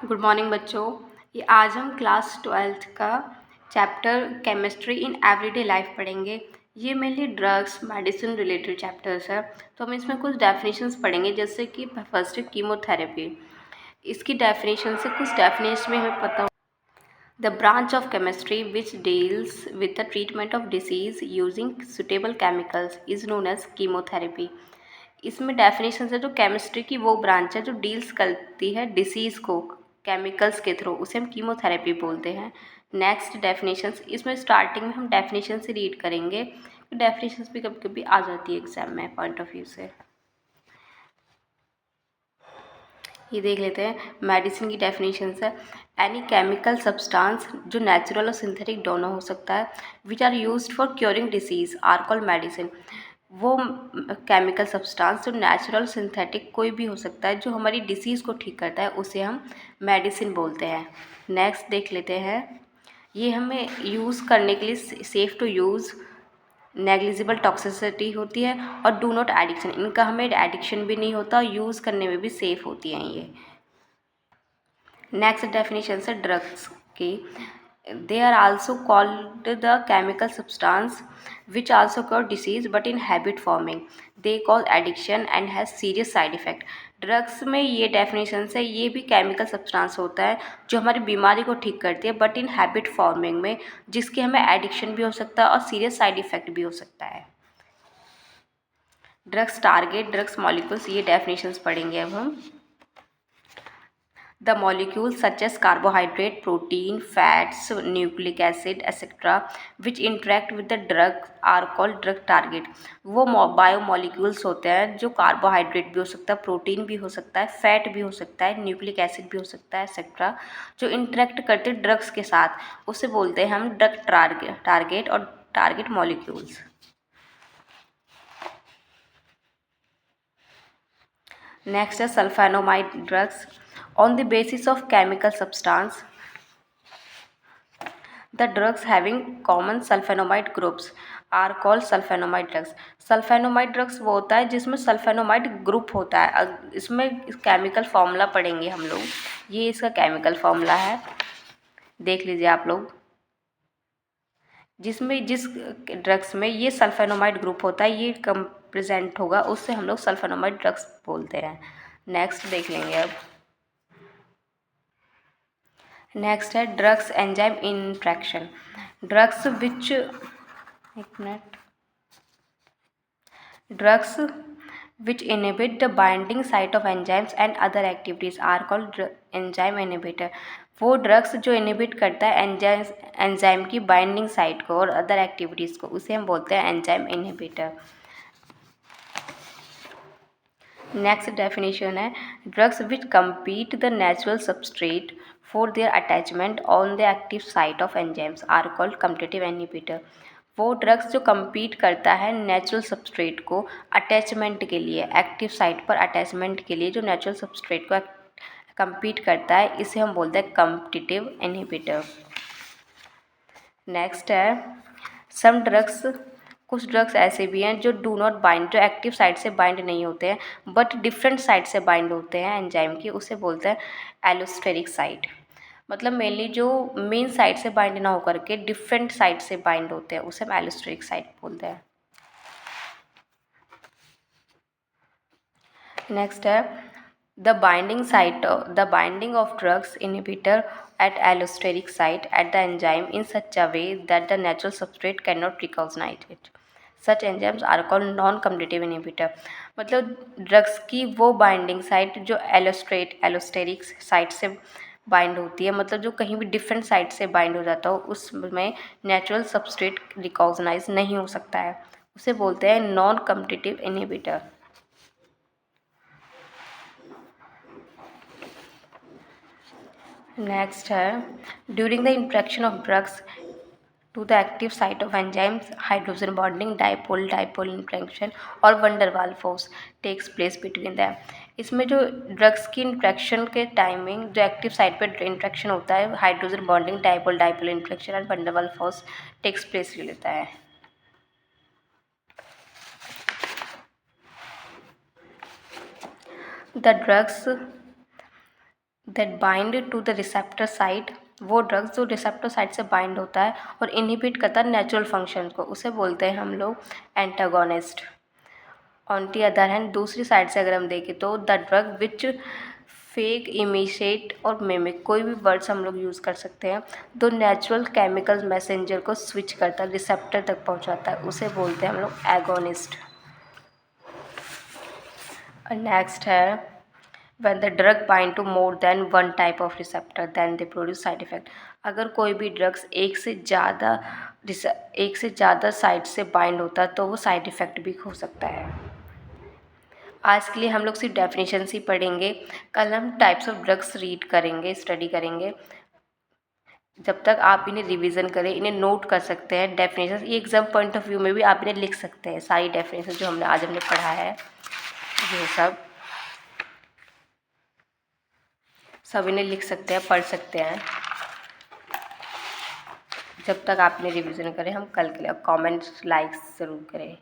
Good morning बच्चों। ये आज हम क्लास 12th का chapter chemistry in everyday life पढ़ेंगे। ये mainly drugs medicine related chapters है। तो हम इसमें कुछ डेफिनेशंस पढ़ेंगे, जैसे कि फर्स्ट है कीमोथेरेपी। इसकी डेफिनेशन से कुछ डेफिनेशन में हमें पता हो। The branch of chemistry which deals with the treatment of disease using suitable chemicals is known as chemotherapy. इसमें डेफिनेशन है जो केमिस्ट्री की वो ब्रांच है जो डील्स करती है डिसीज़ को केमिकल्स के थ्रू, उसे हम कीमोथेरेपी बोलते हैं। नेक्स्ट डेफिनेशंस, इसमें स्टार्टिंग में हम डेफिनेशन से रीड करेंगे। डेफिनेशंस भी कभी कभी आ जाती है एग्जाम में पॉइंट ऑफ व्यू से। ये देख लेते हैं। मेडिसिन की डेफिनेशंस है एनी केमिकल सब्सटेंस जो नेचुरल और सिंथेटिक दोनों हो सकता है, which are used for curing disease are called medicine. वो केमिकल सब्सटेंस जो नेचुरल सिंथेटिक कोई भी हो सकता है जो हमारी डिसीज़ को ठीक करता है, उसे हम मेडिसिन बोलते हैं। नेक्स्ट देख लेते हैं। ये हमें यूज़ करने के लिए safe to use, negligible toxicity होती है और डू नॉट एडिक्शन। इनका हमें एडिक्शन भी नहीं होता और यूज़ करने में भी सेफ़ होती हैं ये। नेक्स्ट डेफिनेशन है ड्रग्स की। They are also called the chemical substance which also cause disease but in habit forming. They cause addiction and has serious side effect. Drugs में ये डेफिनेशन है, ये भी केमिकल सब्सटेंस होता है जो हमारी बीमारी को ठीक करती है, बट इन हैबिट फॉर्मिंग में, जिसके हमें एडिक्शन भी हो सकता है और सीरियस साइड इफेक्ट भी हो सकता है। ड्रग्स टारगेट ड्रग्स मॉलिक्यूल्स, ये डेफिनेशंस पढ़ेंगे अब हम। The molecules such as carbohydrate, protein, fats, nucleic acid, etc., which interact with the drug are called drug target. वो बायोमोलिक्यूल्स होते हैं जो कार्बोहाइड्रेट भी हो सकता है, प्रोटीन भी हो सकता है, फैट भी हो सकता है, न्यूक्लिक एसिड भी हो सकता है, एक्सेट्रा, जो इंटरेक्ट करते हैं ड्रग्स के साथ, उसे बोलते हैं हम ड्रग टारगेट और टारगेट मॉलिक्यूल्स। नेक्स्ट है सल्फेनोमाइड drugs. On the basis of chemical substance, the drugs having common sulfonamide groups are called sulfonamide drugs. Sulfonamide drugs वो होता है जिसमें सल्फेनोमाइड ग्रुप होता है। इसमें केमिकल फॉर्मूला पढ़ेंगे हम लोग। ये इसका केमिकल फॉर्मूला है, देख लीजिए आप लोग। जिस ड्रग्स में ये सल्फेनोमाइड ग्रुप होता है, ये कम प्रेजेंट होगा, उससे हम लोग सल्फेनोमाइड ड्रग्स बोलते हैं। नेक्स्ट देख लेंगे अब। नेक्स्ट है drugs enzyme interaction. Drugs which एक minute drugs which inhibit the binding site of enzymes and other activities are called enzyme inhibitor. वो ड्रग्स जो इनहिबिट करता है एंजाइम की बाइंडिंग साइट को और अदर एक्टिविटीज़ को, उसे हम बोलते हैं एंजाइम इनहिबिटर। नेक्स्ट डेफिनेशन है drugs which compete the natural substrate for their attachment on the active site of enzymes are called competitive inhibitor. वो ड्रग्स जो compete करता है नेचुरल सबस्ट्रेट को अटैचमेंट के लिए, एक्टिव साइट पर अटैचमेंट के लिए जो नेचुरल सबस्ट्रेट को compete करता है, इसे हम बोलते हैं कम्पिटिटिव इनहिबिटर। नेक्स्ट है सम ड्रग्स, कुछ ड्रग्स ऐसे भी हैं जो डू नॉट बाइंड, जो एक्टिव साइट से बाइंड नहीं होते हैं बट डिफरेंट साइट से बाइंड होते हैं एंजाइम की, उसे बोलते हैं एलोस्टेरिक साइट। मतलब मेनली जो मेन साइट से बाइंड ना होकर के डिफरेंट साइट से बाइंड होते हैं, उसे हम एलोस्टेरिक साइट बोलते हैं। नेक्स्ट है the binding of drugs inhibitor at allosteric site at the enzyme in such a way that the natural substrate cannot recognize it. Such enzymes are called non-competitive inhibitor. मतलब drugs की वो binding site जो allosteric site से bind होती है, मतलब जो कहीं भी डिफरेंट साइट से बाइंड हो जाता हो, उसमें नेचुरल सबस्ट्रेट रिकॉग्नाइज नहीं हो सकता है, उसे बोलते हैं नॉन कम्पिटिटिव इनहिबिटर। नेक्स्ट है during the interaction of drugs to the active site of enzymes hydrogen bonding dipole dipole interaction और van der Waals force takes place between them. इसमें जो ड्रग्स की इंट्रैक्शन के टाइमिंग जो एक्टिव साइट पर interaction होता है, hydrogen bonding dipole dipole interaction and van der Waals force takes place लेता है। The drugs that bind to the receptor site, वो ड्रग्स जो रिसेप्टर साइट से बाइंड होता है और इनहिबिट करता है नेचुरल फंक्शन को, उसे बोलते हैं हम लोग antagonist. On the other hand, दूसरी साइड से अगर हम देखें तो the drug which fake, imitate और मिमिक, कोई भी वर्ड्स हम लोग यूज़ कर सकते हैं, दो नेचुरल केमिकल मैसेंजर को स्विच करता है, रिसेप्टर तक पहुंचाता है, उसे बोलते हैं हम लोग एगोनिस्ट। नेक्स्ट है when the drug bind to more than one type of receptor then they produce side effect। अगर कोई भी ड्रग्स एक से ज़्यादा साइड से बाइंड होता है तो वो साइड इफ़ेक्ट भी हो सकता है। आज के लिए हम लोग सिर्फ डेफिनेशंस ही पढ़ेंगे, कल हम टाइप्स ऑफ ड्रग्स रीड करेंगे, स्टडी करेंगे। जब तक आप इन्हें रिवीजन करें, इन्हें नोट कर सकते हैं डेफिनेशंस, ये एग्जाम पॉइंट ऑफ व्यू में भी आप इन्हें लिख सकते हैं। सारी डेफिनेशन जो हमने पढ़ा है ये सब इन्हें लिख सकते हैं, पढ़ सकते हैं। जब तक आप इन्हें रिवीजन करें, हम कल के लिए कमेंट्स लाइक्स ज़रूर करें।